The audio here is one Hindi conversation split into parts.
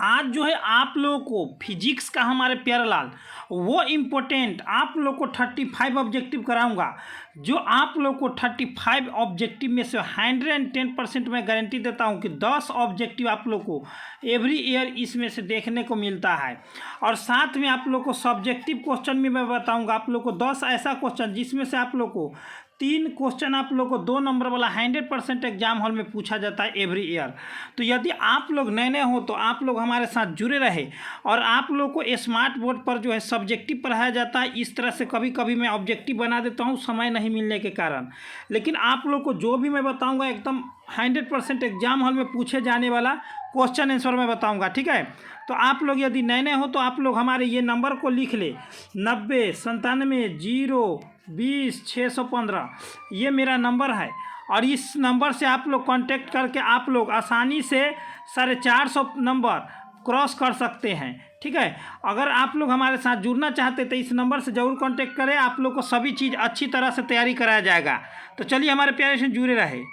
आज जो है आप लोगों को फिजिक्स का हमारे प्यारे लाल वो इम्पोर्टेंट आप लोग को 35 ऑब्जेक्टिव कराऊंगा, जो आप लोग को 35 ऑब्जेक्टिव में से 110% मैं गारंटी देता हूं कि 10 ऑब्जेक्टिव आप लोग को एवरी ईयर इसमें से देखने को मिलता है। और साथ में आप लोग को सब्जेक्टिव क्वेश्चन में मैं बताऊंगा आप लोग को 10 ऐसा क्वेश्चन जिसमें से आप लोग को 3 क्वेश्चन आप लोग को 2 नंबर वाला 100% एग्जाम हॉल में पूछा जाता है एवरी ईयर। तो यदि आप लोग नए नए हो तो आप लोग हमारे साथ जुड़े रहे। और आप लोग को स्मार्ट बोर्ड पर जो है सब्जेक्टिव पढ़ाया जाता है, इस तरह से कभी कभी मैं ऑब्जेक्टिव बना देता हूँ समय नहीं मिलने के कारण, लेकिन आप लोग को जो भी मैं बताऊँगा एकदम 100% एग्जाम हॉल में पूछे जाने वाला क्वेश्चन आंसर मैं बताऊँगा, ठीक है। तो आप लोग यदि नए नए हो तो आप लोग हमारे ये नंबर को लिख ले 90 97 0 20 615, ये मेरा नंबर है। और इस नंबर से आप लोग कांटेक्ट करके आप लोग आसानी से 450 नंबर क्रॉस कर सकते हैं, ठीक है। अगर आप लोग हमारे साथ जुड़ना चाहते तो इस नंबर से ज़रूर कांटेक्ट करें, आप लोग को सभी चीज़ अच्छी तरह से तैयारी कराया जाएगा। तो चलिए हमारे प्यारे से जुड़े रहे।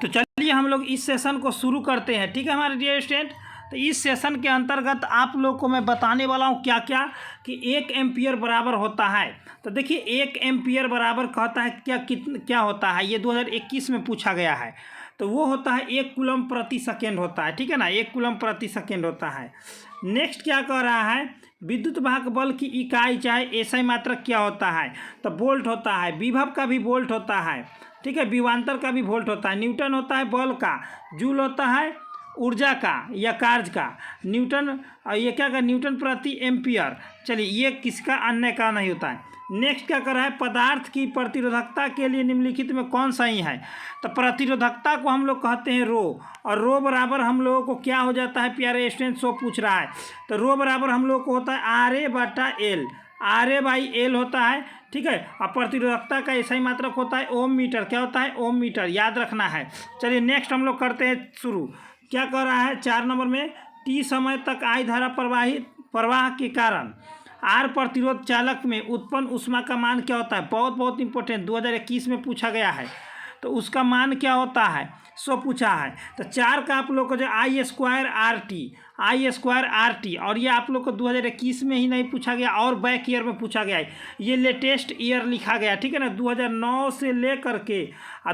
तो चलिए हम लोग इस सेशन को शुरू करते हैं, ठीक है हमारे डियर स्टूडेंट। तो इस सेशन के अंतर्गत आप लोग को मैं बताने वाला हूँ क्या क्या कि 1 एम्पियर बराबर होता है। तो देखिए 1 एम्पियर बराबर कहता है क्या होता है, ये 2021 में पूछा गया है। तो वो होता है 1 कूलम प्रति सेकेंड होता है, ठीक है ना, 1 कूलम प्रति सेकेंड होता है। नेक्स्ट क्या कह रहा है, विद्युत वाहक बल की इकाई चाहे एसआई मात्रक क्या होता है, तो वोल्ट होता है। विभव का भी वोल्ट होता है, ठीक है, विभवांतर का भी वोल्ट होता है। न्यूटन होता है बल का, जूल होता है ऊर्जा का या कार्य का, न्यूटन ये क्या का न्यूटन प्रति एम्पियर। चलिए ये किसका अन्य का नहीं होता है। नेक्स्ट क्या कर रहा है, पदार्थ की प्रतिरोधकता के लिए निम्नलिखित में कौन सही है। तो प्रतिरोधकता को हम लोग कहते हैं रो, और रो बराबर हम लोगों को क्या हो जाता है प्यारे स्टूडेंट, सो पूछ रहा है। तो रो बराबर हम लोग को होता है RA/L, RA/L होता है, ठीक है। और प्रतिरोधकता का ऐसा ही मात्रक होता है ओम मीटर, क्या होता है ओम मीटर, याद रखना है। चलिए नेक्स्ट हम लोग करते हैं शुरू। क्या कर रहा है 4 नंबर में, T समय तक आई धारा प्रवाह के कारण R प्रतिरोध चालक में उत्पन्न ऊष्मा का मान क्या होता है। बहुत इंपॉर्टेंट 2021 में पूछा गया है। तो उसका मान क्या होता है, सो पूछा है। तो 4 का आप लोग को जो I² और ये आप लोग को 2021 में ही नहीं पूछा गया और बैक ईयर में पूछा गया है। ये लेटेस्ट ईयर लिखा गया, ठीक है ना। 2009 से लेकर के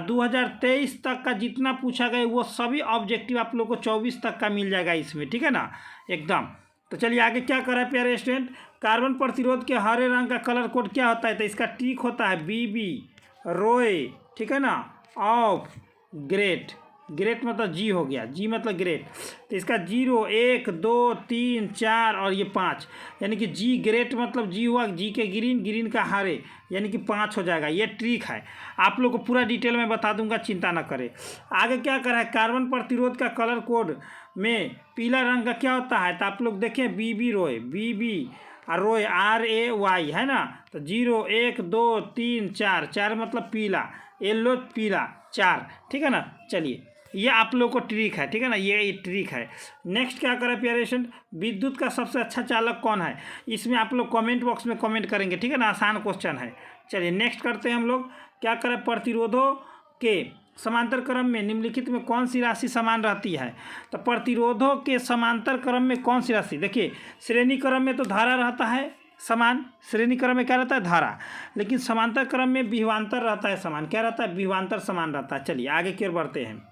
2023 तक का जितना पूछा गया वो सभी ऑब्जेक्टिव आप लोग को 24 तक का मिल जाएगा इसमें, ठीक है ना एकदम। तो चलिए आगे क्या कर रहा है प्यारे स्टूडेंट, कार्बन प्रतिरोध के हरे रंग का कलर कोड क्या होता है। तो इसका ट्रिक होता है BB रोए, ठीक है ना, ऑफ ग्रेट, ग्रेट मतलब G हो गया, G मतलब ग्रेट। तो इसका 0 1 2 3 4 और ये 5, यानी कि G ग्रेट मतलब G हुआ, G के ग्रीन, ग्रीन का हरे, यानी कि 5 हो जाएगा। ये ट्रिक है, आप लोग को पूरा डिटेल में बता दूंगा, चिंता ना करें। आगे क्या कर रहा है, कार्बन प्रतिरोध का कलर कोड में पीला रंग का क्या होता है। तो आप लोग देखें BB रोए, BB और रोए RAY है ना। तो 0 1 2 3 4, 4 मतलब पीला, येलो पीला 4, ठीक है ना। चलिए ये आप लोग को ट्रिक है, ठीक है ना, ये ट्रिक है। नेक्स्ट क्या करें प्यारे स्टूडेंट, विद्युत का सबसे अच्छा चालक कौन है, इसमें आप लोग कमेंट बॉक्स में कमेंट करेंगे, ठीक है ना, आसान क्वेश्चन है। चलिए नेक्स्ट करते हैं हम लोग, क्या करें, प्रतिरोधों के समांतर क्रम में निम्नलिखित में कौन सी राशि समान रहती है। तो प्रतिरोधों के समांतर क्रम में कौन सी राशि, देखिए श्रेणी क्रम में तो धारा रहता है समान, श्रेणी क्रम में क्या रहता है धारा, लेकिन समांतर क्रम में विभवांतर रहता है समान, क्या रहता है विभवांतर समान रहता है। चलिए आगे की ओर बढ़ते हैं।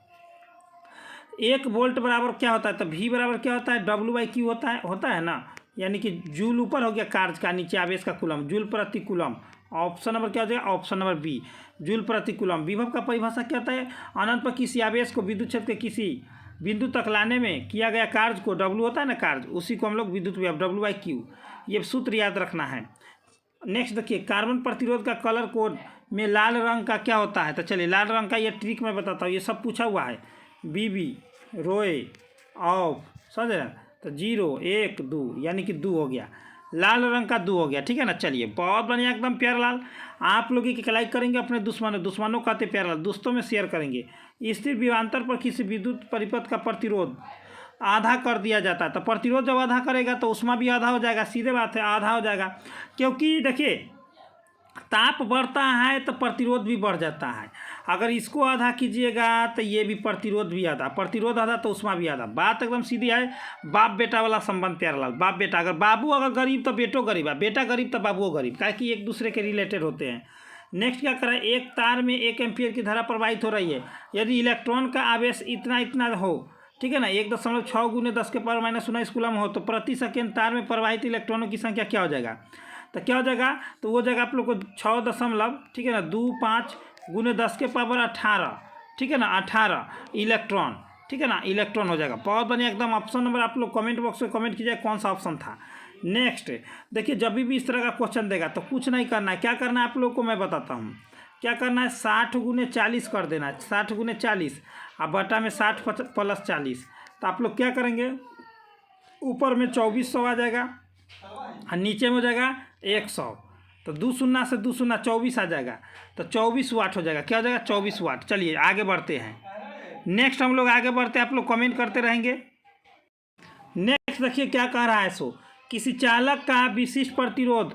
1 वोल्ट बराबर क्या होता है, तो V बराबर क्या होता है W/Q होता है ना, यानी कि जूल ऊपर हो गया कार्य का, नीचे आवेश का कूलम, जूल प्रति कूलम। ऑप्शन नंबर क्या हो जाएगा, ऑप्शन नंबर B, जूल प्रति कूलम। विभव का परिभाषा क्या होता है, अनंत पर किसी आवेश को विद्युत क्षेत्र के किसी बिंदु तक लाने में किया गया कार्य को, W होता है ना कार्य, उसी को हम लोग विद्युत विभव W/Q, ये सूत्र याद रखना है। नेक्स्ट देखिए, कार्बन प्रतिरोध का कलर कोड में लाल रंग का क्या होता है। तो चलिए लाल रंग का ये ट्रिक मैं बताता हूँ, ये सब पूछा हुआ है। BB रोए ऑफ, समझ रहे, तो 0 1 2 यानी कि 2 हो गया, लाल रंग का 2 हो गया, ठीक है ना। चलिए बहुत बढ़िया एकदम प्यारा लाल, आप लोग एक लाइक करेंगे, अपने दुश्मनों कहते प्यारा लाल, दोस्तों में शेयर करेंगे। स्थिर विभवांतर पर किसी विद्युत परिपथ का प्रतिरोध आधा कर दिया जाता है। तो प्रतिरोध जब आधा करेगा तो ऊष्मा भी आधा हो जाएगा, सीधे बात है आधा हो जाएगा, क्योंकि देखिए ताप बढ़ता है तो प्रतिरोध भी बढ़ जाता है। अगर इसको आधा कीजिएगा तो ये भी प्रतिरोध भी आधा, प्रतिरोध आधा तो उसमें भी आधा। बात एकदम सीधी है, बाप बेटा वाला संबंध प्यारेलाल। बाप बेटा, अगर बाबू अगर गरीब तो बेटो गरीब है, बेटा गरीब तो बाबुओ गरीब, क्या कि एक दूसरे के रिलेटेड होते हैं। नेक्स्ट क्या करें, एक तार में 1 एम्पियर की धारा प्रवाहित हो रही है। यदि इलेक्ट्रॉन का आवेश इतना इतना हो, ठीक है ना, 1.6 × 10⁻⁹ कूलम हो, तो प्रति सेकेंड तार में प्रवाहित इलेक्ट्रॉनों की संख्या क्या हो जाएगा, तो क्या हो जाएगा, तो वो जगह आप लोग को 6 दशमलव, ठीक है ना, 25 × 10⁻18, ठीक है ना, 18 इलेक्ट्रॉन, ठीक है ना, इलेक्ट्रॉन हो जाएगा। बहुत बढ़िया एकदम। ऑप्शन नंबर आप लोग कमेंट बॉक्स में कमेंट कीजिए कौन सा ऑप्शन था। नेक्स्ट देखिए, जब भी इस तरह का क्वेश्चन देगा तो कुछ नहीं करना है, क्या करना है आप लोग को मैं बताता हूँ। क्या करना है, 60 × 40 कर देना है, 60 × 40 अब बटा में 60 + 40, तो आप लोग क्या करेंगे, ऊपर में 2400 आ जाएगा और नीचे में हो जाएगा 100, तो 2 शून्य से 2 शून्य 24 आ जाएगा, तो 24 वाट हो जाएगा। क्या हो जाएगा, 24 वाट। चलिए आगे बढ़ते हैं। नेक्स्ट हम लोग आगे बढ़ते हैं, आप लोग कमेंट करते रहेंगे। नेक्स्ट देखिए क्या कह रहा है, सो किसी चालक का विशिष्ट प्रतिरोध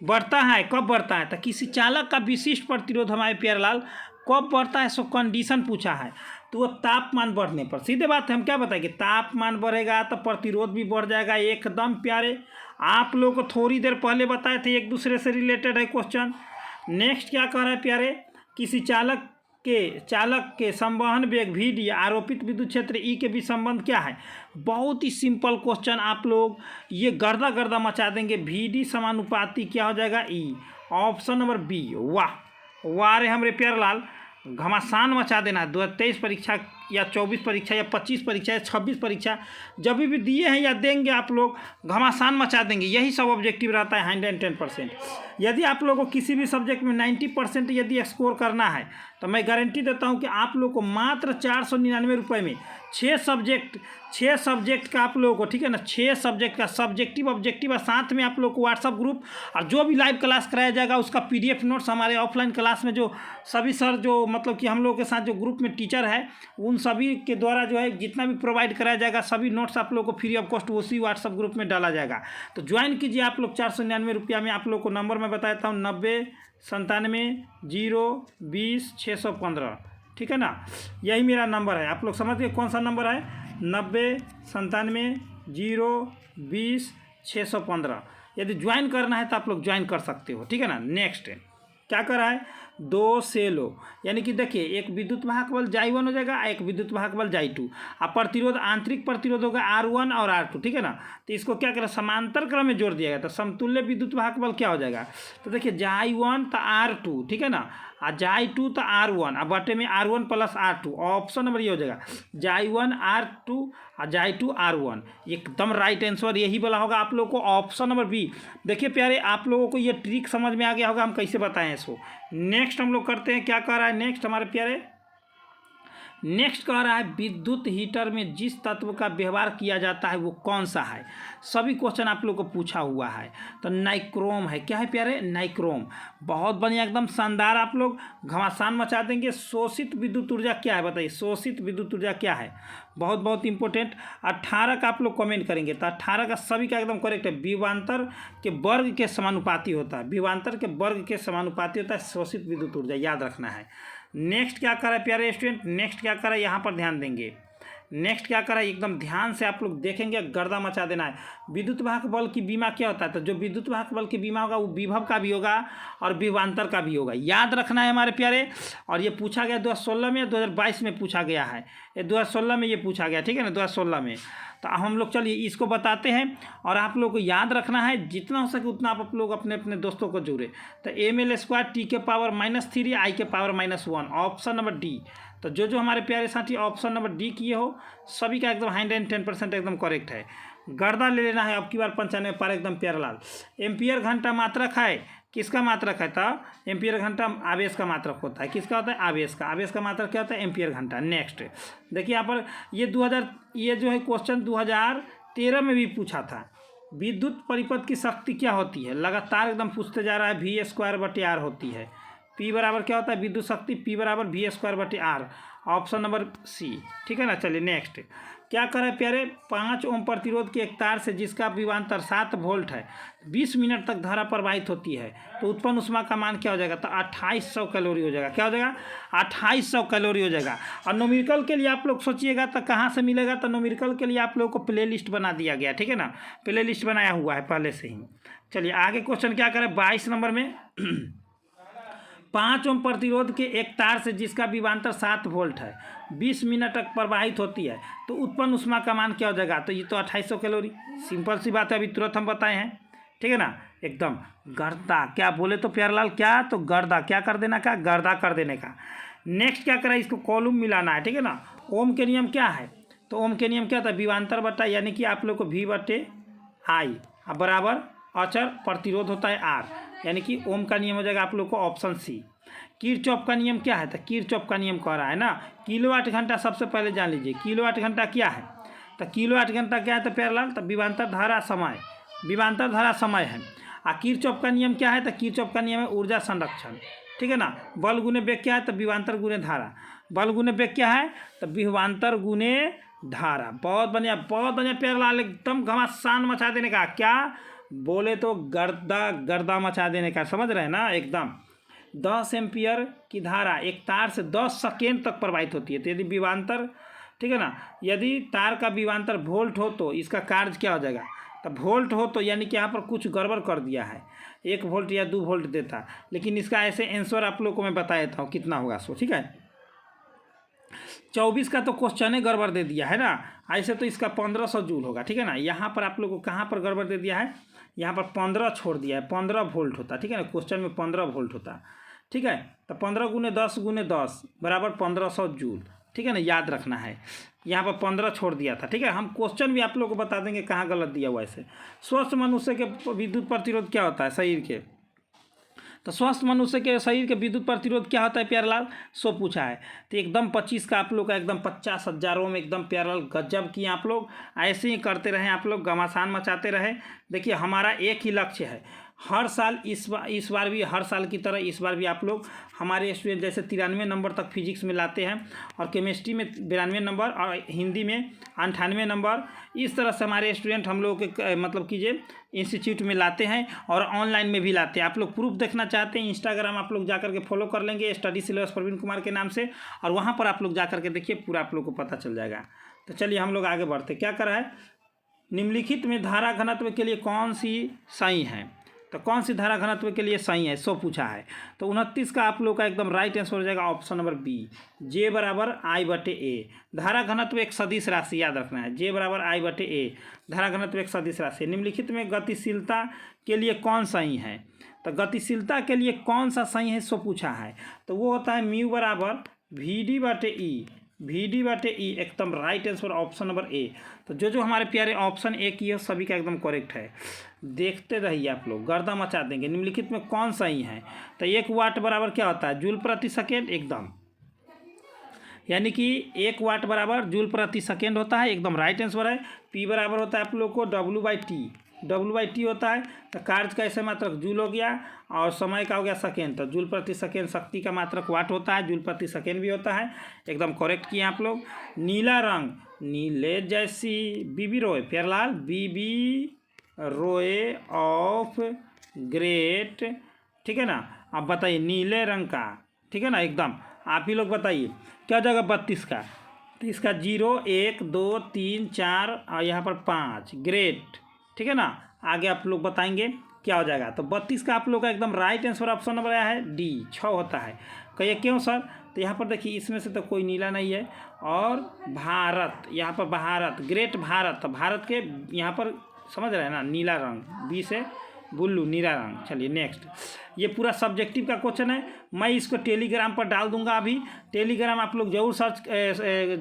बढ़ता है, कब बढ़ता है, तो किसी चालक का विशिष्ट प्रतिरोध हमारे प्यारेलाल कब बढ़ता है, सो कंडीशन पूछा है। तो वो तापमान बढ़ने पर, सीधे बात है, हम क्या बताएंगे, तापमान बढ़ेगा तो प्रतिरोध भी बढ़ जाएगा। एकदम प्यारे, आप लोग को थोड़ी देर पहले बताए थे, एक दूसरे से रिलेटेड है क्वेश्चन। नेक्स्ट क्या कह रहा है प्यारे, किसी चालक के संवहन वेग VD आरोपित विद्युत क्षेत्र E के बीच संबंध क्या है। बहुत ही सिंपल क्वेश्चन, आप लोग ये गर्दा गर्दा मचा देंगे। VD समानुपाती क्या हो जाएगा, E। Option number B। वाह वाह रे हमरे प्यारेलाल, घमासान मचा देना। 2023 परीक्षा या 24 परीक्षा या 25 परीक्षा या 26 परीक्षा जब भी दिए हैं या देंगे, आप लोग घमासान मचा देंगे। यही सब ऑब्जेक्टिव रहता है 110%। यदि आप लोगों को किसी भी सब्जेक्ट में 90% यदि स्कोर करना है, तो मैं गारंटी देता हूं कि आप लोग को मात्र 499 रुपये में 6 सब्जेक्ट का आप लोगों को, ठीक है ना, 6 सब्जेक्ट का सब्जेक्टिव ऑब्जेक्टिव और साथ में आप लोग को व्हाट्सअप ग्रुप और जो भी लाइव क्लास कराया जाएगा उसका PDF नोट्स, हमारे ऑफलाइन क्लास में जो सभी सर जो मतलब कि हम लोग के साथ जो ग्रुप में टीचर है उन सभी के द्वारा जो है जितना भी प्रोवाइड कराया जाएगा, सभी नोट्स आप लोग को फ्री ऑफ कॉस्ट उसी व्हाट्सअप ग्रुप में डाला जाएगा। तो ज्वाइन कीजिए आप लोग। 499 रुपया में आप लोग को नंबर मैं बताता हूँ, 90 97 0 20 615, ठीक है ना, यही मेरा नंबर है। आप लोग समझ गए कौन सा नंबर है, 90 97 0 20 615। यदि ज्वाइन करना है तो आप लोग ज्वाइन कर सकते हो, ठीक है ना। नेक्स्ट क्या कर रहा है, 2 सेलो, यानी कि देखिए एक विद्युत वाहक बल J1 हो जाएगा, एक विद्युत वाहक बल J2। अब प्रतिरोध, आंतरिक प्रतिरोध होगा R1 और R2, ठीक है ना। तो इसको क्या करें, समांतर क्रम में जोड़ दिया गया, तो समतुल्य विद्युत वाहक बल क्या हो जाएगा, तो देखिए J1 तो R2, ठीक है ना, और J2 तो R1, अब बटे में R1 + R2। ऑप्शन नंबर ये हो जाएगा J1 R2 और J2 R1। एकदम राइट आंसर यही वाला होगा आप लोग को, ऑप्शन नंबर B। देखिए प्यारे, आप लोगों को ये ट्रिक समझ में आ गया होगा हम कैसे बताएं इसको। नेक्स्ट हम लोग करते हैं, क्या कह रहा है नेक्स्ट हमारे प्यारे, नेक्स्ट कह रहा है विद्युत हीटर में जिस तत्व का व्यवहार किया जाता है वो कौन सा है। सभी क्वेश्चन आप लोग को पूछा हुआ है, तो नाइक्रोम है। क्या है प्यारे, नाइक्रोम। बहुत बढ़िया एकदम शानदार, आप लोग घमासान मचा देंगे। शोषित विद्युत ऊर्जा क्या है बताइए, शोषित विद्युत ऊर्जा क्या है, बहुत बहुत इंपॉर्टेंट। 18 का आप लोग कमेंट करेंगे तो 18 का सभी का एकदम करेक्ट है। विभवांतर के वर्ग के समानुपाती होता है, विभवांतर के वर्ग के समानुपाती होता है शोषित विद्युत ऊर्जा, याद रखना है। नेक्स्ट क्या करा है प्यारे स्टूडेंट, नेक्स्ट क्या करा है, यहाँ पर ध्यान देंगे। नेक्स्ट क्या करा है, एकदम ध्यान से आप लोग देखेंगे, गर्दा मचा देना है। विद्युत वाहक बल की बीमा क्या होता है, तो जो विद्युत वाहक बल की बीमा होगा वो विभव का भी होगा और विभवांतर का भी होगा, याद रखना है हमारे प्यारे। और ये पूछा गया 2016 में, 2022 में पूछा गया है, ये 2016 में ये पूछा गया, ठीक है ना, 2016 में। तो हम लोग चलिए इसको बताते हैं और आप लोग को याद रखना है, जितना हो सके उतना आप लोग अपने अपने दोस्तों को जोड़े। तो ml² T⁻³ I⁻⁻1, option number D। तो जो हमारे प्यारे साथी ऑप्शन नंबर D किए हो सभी का एकदम 110% एकदम करेक्ट है। गर्दा ले लेना है अब की बार 95 पार एकदम प्यारेलाल। एम्पियर घंटा मात्रक है, किसका मात्रक है, तो एम्पियर घंटा आवेश का मात्रक होता है। किसका होता है, आवेश का। आवेश का मात्रक क्या होता है, एम्पियर घंटा। नेक्स्ट देखिए यहाँ पर ये जो है क्वेश्चन 2013 में भी पूछा था। विद्युत परिपथ की शक्ति क्या होती है, लगातार एकदम पूछते जा रहा है। V² R होती है। P बराबर क्या होता है, विद्युत शक्ति P बराबर V² R, option number C, ठीक है ना। चलिए नेक्स्ट क्या कर रहा है प्यारे, 5 ओम प्रतिरोध के एक तार से जिसका विभवांतर 7 वोल्ट है 20 मिनट तक धारा प्रवाहित होती है तो उत्पन्न ऊष्मा का मान क्या हो जाएगा, तो 2800 कैलोरी हो जाएगा। क्या हो जाएगा, 2800 कैलोरी हो जाएगा। और न्यूमेरिकल के लिए आप लोग सोचिएगा तो कहाँ से मिलेगा, तो न्यूमेरिकल के लिए आप लोगों को प्ले लिस्ट बना दिया गया, ठीक है ना, प्ले लिस्ट बनाया हुआ है पहले से ही। चलिए आगे क्वेश्चन क्या करें 22 नंबर में 5 ओम प्रतिरोध के एक तार से जिसका विभवांतर 7 वोल्ट है 20 मिनट तक प्रवाहित होती है तो उत्पन्न ऊष्मा का मान क्या हो जाएगा, तो ये तो 2800 कैलोरी, सिंपल सी बात है, अभी तुरंत हम बताए हैं, ठीक है ना। एकदम गर्दा, क्या बोले तो प्यारलाल, क्या तो गर्दा, क्या कर देना का, गर्दा कर देने का। नेक्स्ट क्या करें, इसको कॉलम मिलाना है, ठीक है ना। ओम के नियम क्या है, तो ओम के नियम क्या था, विभवांतर बटा यानी कि आप लोग को V बटे आई बराबर अचर प्रतिरोध होता है R, यानी कि ओम का नियम हो जाएगा आप लोग को ऑप्शन सी। किरचॉफ का नियम क्या है, तो किरचॉफ का नियम कह रहा है ना, किलोवाट घंटा सबसे पहले जान लीजिए, किलोवाट घंटा क्या है, तो किलोवाट घंटा क्या है, तो प्यारलाल तो विभवांतर धारा समय, विभवांतर धारा समय है। और किरचॉफ का नियम क्या है, तो किरचॉफ का नियम है ऊर्जा संरक्षण, ठीक है ना। बल गुने वेग क्या है, तो विभवांतर गुने धारा, बल गुने वेग क्या है, तो विभवांतर गुने धारा। बहुत बढ़िया प्यारलाल, एकदम घमासान मचा देने का, क्या बोले तो गर्दा गर्दा मचा देने का, समझ रहे हैं ना एकदम। 10 एम्पियर की धारा एक तार से 10 सेकेंड तक प्रवाहित होती है, तो यदि विभवांतर, ठीक है ना, यदि तार का विभवांतर वोल्ट हो तो इसका कार्य क्या हो जाएगा, तो वोल्ट हो तो यानी कि यहाँ पर कुछ गड़बड़ कर दिया है, 1 वोल्ट या 2 वोल्ट देता, लेकिन इसका ऐसे आंसर आप लोग को मैं बता देता हूँ कितना होगा सो, ठीक है। 24 का तो क्वेश्चन गड़बड़ दे दिया है ना, ऐसे तो इसका 1500 जूल होगा, ठीक है ना। यहाँ पर आप लोग को कहाँ पर गड़बड़ दे दिया है, यहाँ पर 15 छोड़ दिया है, 15 वोल्ट होता, ठीक है ना, क्वेश्चन में 15 वोल्ट होता, ठीक है। तो 15 गुने 10 गुने 10 बराबर 1500 जूल, ठीक है ना, याद रखना है। यहाँ पर 15 छोड़ दिया था, ठीक है। हम क्वेश्चन भी आप लोग को बता देंगे कहाँ गलत दिया हुआ है। स्वस्थ मनुष्य के विद्युत प्रतिरोध क्या होता है शरीर के, तो स्वस्थ मनुष्य के शरीर के विद्युत प्रतिरोध क्या होता है प्यारलाल, सो पूछा है। तो एकदम 25 का आप लोग का एकदम 50,000 में एकदम प्यारलाल गजब किए आप लोग, ऐसे ही करते रहें आप लोग, घमासान मचाते रहे। देखिए हमारा एक ही लक्ष्य है, हर साल इस बार भी हर साल की तरह इस बार भी आप लोग हमारे स्टूडेंट जैसे 93 नंबर तक फिजिक्स में लाते हैं और केमिस्ट्री में 92 नंबर और हिंदी में 98 नंबर, इस तरह से हमारे स्टूडेंट हम लोग के मतलब कीजिए इंस्टीट्यूट में लाते हैं और ऑनलाइन में भी लाते हैं। आप लोग प्रूफ देखना चाहते हैं, इंस्टाग्राम आप लोग जाकर के फॉलो कर लेंगे स्टडी सिलेबस प्रवीण कुमार के नाम से, और वहाँ पर आप लोग जाकर के देखिए पूरा आप लोग को पता चल जाएगा। तो चलिए हम लोग आगे बढ़ते, क्या करा है, निम्नलिखित में धारा घनत्व के लिए कौन सी सही है, तो कौन सी धारा घनत्व के लिए सही है सो पूछा है। तो 29 का आप लोग का एकदम राइट आंसर हो जाएगा ऑप्शन नंबर बी, जे बराबर आई बटे ए। धारा घनत्व एक सदिश राशि, याद रखना है, जे बराबर आई बटे ए, धारा घनत्व एक सदिश राशि। निम्नलिखित में गतिशीलता के लिए कौन सही है, तो गतिशीलता के लिए कौन सा सही है सो पूछा है, तो वो होता है म्यू बराबर वी डी बटे ई, वी डी बटे ई, एकदम right answer option number A. तो जो हमारे प्यारे ऑप्शन ए की है सभी का एकदम करेक्ट है। देखते रहिए आप लोग, गर्दा मचा देंगे। निम्नलिखित में कौन सही है, तो 1 वाट बराबर क्या होता है, जूल प्रति सेकेंड, एकदम यानी कि 1 वाट बराबर जूल प्रति सेकेंड होता है, एकदम राइट आंसर है। पी बराबर होता है आप लोग को W/T होता है, तो कार्य का ऐसे मात्रक जूल हो गया और समय का हो गया सेकेंड, तो जूल प्रति सेकेंड शक्ति का मात्रक वाट होता है, जूल प्रति सेकेंड भी होता है, एकदम करेक्ट किए आप लोग। नीला रंग, नीले जैसी बीबी रोय, प्यारलाल बीबी रोय ऑफ ग्रेट, ठीक है ना। आप बताइए नीले रंग का, ठीक है ना, एकदम आप ही लोग बताइए क्या जगह 32 का, तो इसका 0 1 2 3 4 और यहाँ पर 5 ग्रेट, ठीक है ना। आगे आप लोग बताएंगे क्या हो जाएगा, तो 32 का आप लोग का एकदम राइट आंसर ऑप्शन नंबर आया है डी, 6 होता है। कहिए क्यों सर, तो यहाँ पर देखिए इसमें से तो कोई नीला नहीं है, और भारत, यहाँ पर भारत, ग्रेट भारत, तो भारत के यहाँ पर समझ रहे हैं ना, नीला रंग, बी से ब्लू नीला रंग। चलिए नेक्स्ट, ये पूरा सब्जेक्टिव का क्वेश्चन है, मैं इसको टेलीग्राम पर डाल दूंगा। अभी टेलीग्राम आप लोग जरूर सर्च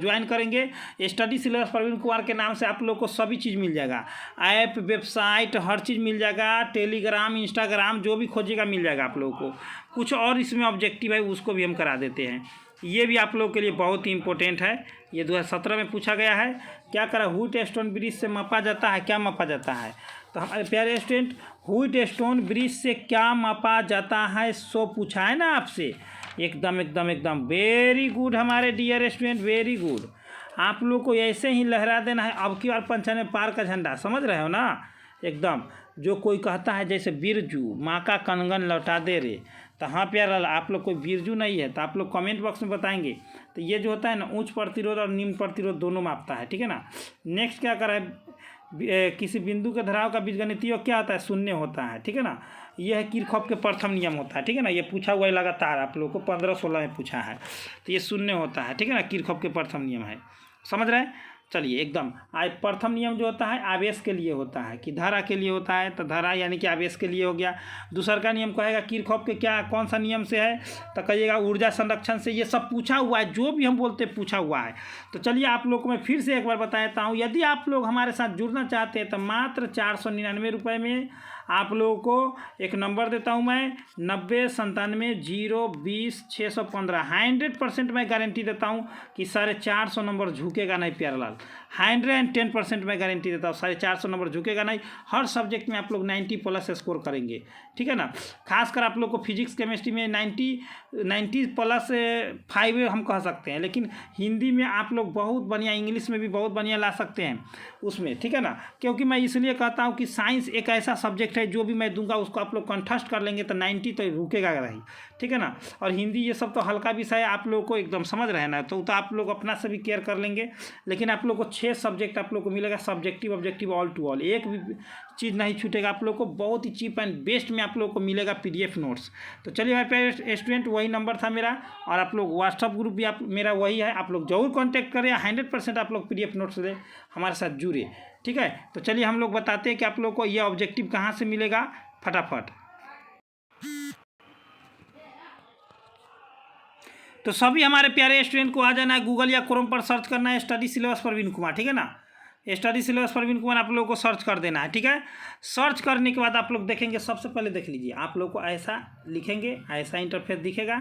ज्वाइन करेंगे, स्टडी सिलेबस प्रवीण कुमार के नाम से आप लोग को सभी चीज़ मिल जाएगा, ऐप वेबसाइट हर चीज़ मिल जाएगा, टेलीग्राम इंस्टाग्राम जो भी खोजिएगा मिल जाएगा आप लोगों को। कुछ और इसमें ऑब्जेक्टिव है उसको भी हम करा देते हैं, ये भी आप लोगों के लिए बहुत ही इंपॉर्टेंट है। ये 2017 में पूछा गया है, क्या करा, व्हाइट स्टोन ब्रिज से मापा जाता है, क्या मापा जाता है, तो हमारे प्यारे स्टूडेंट व्हाइट स्टोन ब्रिज से क्या मापा जाता है सो पूछा है ना आपसे, एकदम एकदम एकदम वेरी गुड हमारे डियर स्टूडेंट, वेरी गुड। आप लोग को ऐसे ही लहरा देना है अब की बार 95 पार का झंडा, समझ रहे हो ना एकदम। जो कोई कहता है जैसे बिरजू माँ का कंगन लौटा दे रे, तो हाँ प्यारा आप लोग कोई बिरजू नहीं है, तो आप लोग कमेंट बॉक्स में बताएंगे। तो ये जो होता है ना उच्च प्रतिरोध और निम्न प्रतिरोध दोनों मापता है, ठीक है ना। नेक्स्ट क्या करा है, किसी बिंदु के धराव का बीजगणितीय क्या होता है, शून्य होता है, ठीक है ना। यह है किरचॉफ के प्रथम नियम होता है, ठीक है ना। ये पूछा हुआ है लगातार आप लोगों को 15-16 में पूछा है, तो ये शून्य होता है, ठीक है ना। किरचॉफ के प्रथम नियम है, समझ रहे हैं। चलिए एकदम आज प्रथम नियम जो होता है आवेश के लिए होता है कि धारा के लिए होता है, तो धारा यानी कि आवेश के लिए हो गया। दूसरा का नियम कहेगा किरचॉफ के क्या कौन सा नियम से है, तो कहिएगा ऊर्जा संरक्षण से। ये सब पूछा हुआ है, जो भी हम बोलते हैं पूछा हुआ है। तो चलिए आप लोग को मैं फिर से एक बार बता देता हूँ, यदि आप लोग हमारे साथ जुड़ना चाहते हैं तो मात्र 499 रुपये में आप लोगों को एक नंबर देता हूं मैं 9097020615। 100% मैं गारंटी देता हूं कि 450 नंबर झुकेगा नहीं प्यारेलाल। 110% मैं गारंटी देता हूँ 450 नंबर झुकेगा नहीं। हर सब्जेक्ट में आप लोग 90+ स्कोर करेंगे, ठीक है ना। खासकर आप लोग को फिजिक्स केमिस्ट्री में 90+5 हम कह सकते हैं, लेकिन हिंदी में आप लोग बहुत बढ़िया, इंग्लिश में भी बहुत बढ़िया ला सकते हैं उसमें, ठीक है ना। क्योंकि मैं इसलिए कहता हूँ कि साइंस एक ऐसा सब्जेक्ट है जो भी मैं दूंगा उसको आप लोग कंठस्थ कर लेंगे तो 90 तो रुकेगा नहीं, ठीक है ना। और हिंदी ये सब तो हल्का विषय है, आप लोग को एकदम समझ रहे हैं ना, तो आप लोग अपना से भी केयर कर लेंगे। लेकिन आप लोग को 6 सब्जेक्ट आप लोग को मिलेगा, subjective objective all to all, एक भी चीज़ नहीं छूटेगा आप लोग को। बहुत ही चीप एंड बेस्ट में आप लोग को मिलेगा PDF नोट्स। तो चलिए हमारे प्यारे स्टूडेंट, वही नंबर था मेरा, और आप लोग व्हाट्सअप ग्रुप भी आप मेरा वही है, आप लोग जरूर कॉन्टैक्ट करें। 100% आप लोग PDF नोट्स ले हमारे साथ जुड़े, ठीक है। तो चलिए हम लोग बताते हैं कि आप लोग को ये ऑब्जेक्टिव कहाँ से मिलेगा फटाफट। तो सभी हमारे प्यारे स्टूडेंट को आ जाना है, गूगल या क्रोम पर सर्च करना है स्टडी सिलेबस प्रवीण कुमार, ठीक है ना। स्टडी सिलेबस प्रवीण कुमार आप लोगों को सर्च कर देना है, ठीक है। सर्च करने के बाद आप लोग देखेंगे, सबसे पहले देख लीजिए, आप लोग को ऐसा लिखेंगे, ऐसा इंटरफेस दिखेगा,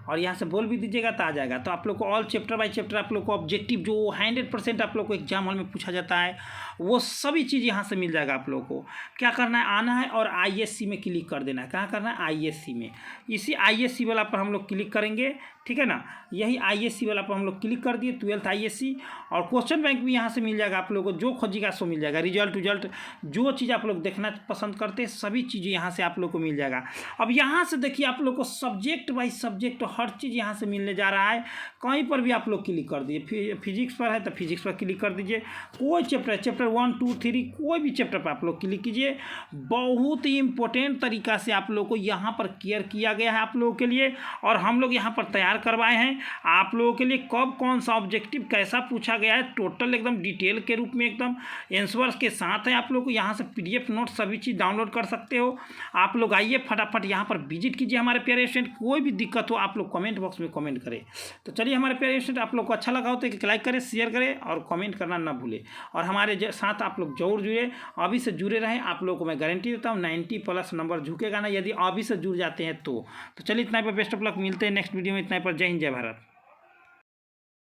और यहाँ से बोल भी दीजिएगा तो आ जाएगा। तो आप लोग को ऑल चैप्टर बाय चैप्टर आप लोग को ऑब्जेक्टिव जो 100% आप लोग को एग्जाम हॉल में पूछा जाता है वो सभी चीज़ यहाँ से मिल जाएगा। आप लोग को क्या करना है, आना है और ISC में क्लिक कर देना है। कहाँ करना है, ISC में। इसी ISC वाला पर हम लोग क्लिक करेंगे, ठीक है ना। यही ISC वाला पर हम लोग क्लिक कर दिए, 12th ISC। और क्वेश्चन बैंक भी यहाँ से मिल जाएगा आप लोगों को, जो खोजिएगा सो मिल जाएगा। रिजल्ट जो चीज़ आप लोग देखना पसंद करते हैं सभी चीज़ें यहाँ से आप लोग को मिल जाएगा। अब यहाँ से देखिए आप लोग को सब्जेक्ट बाई सब्जेक्ट हर चीज़ यहाँ से मिलने जा रहा है। कहीं पर भी आप लोग क्लिक कर दीजिए, फिजिक्स पर है तो फिजिक्स पर क्लिक कर दीजिए, कोई चैप्टर 1 2 3 कोई भी चैप्टर पर आप लोग क्लिक कीजिए। बहुत ही इंपॉर्टेंट तरीका से आप लोग को यहाँ पर केयर किया गया है आप लोगों के लिए, और हम लोग यहाँ पर तैयार करवाए हैं आप लोगों के लिए। कब कौन सा ऑब्जेक्टिव कैसा पूछा गया है टोटल एकदम डिटेल के रूप में एकदम आंसर्स के साथ है। आप लोग को यहाँ से PDF नोट सभी चीज़ डाउनलोड कर सकते हो। आप लोग आइए फटाफट यहाँ पर विजिट कीजिए हमारे प्यारे स्टूडेंट। कोई भी दिक्कत हो आप लोग कमेंट बॉक्स में कमेंट करें। तो चलिए हमारे प्यारे स्टूडेंट, आप लोग को अच्छा लगा हो तो एक लाइक करें, शेयर करें और कमेंट करना ना भूलें। और हमारे साथ आप लोग जरूर जुड़े, अभी से जुड़े रहें। आप लोगों को मैं गारंटी देता हूँ 90+ नंबर झुकेगा ना यदि अभी से जुड़ जाते हैं तो चलिए इतना पर बेस्ट ऑफ लक, मिलते हैं नेक्स्ट वीडियो में। इतना पर जय हिंद जय भारत।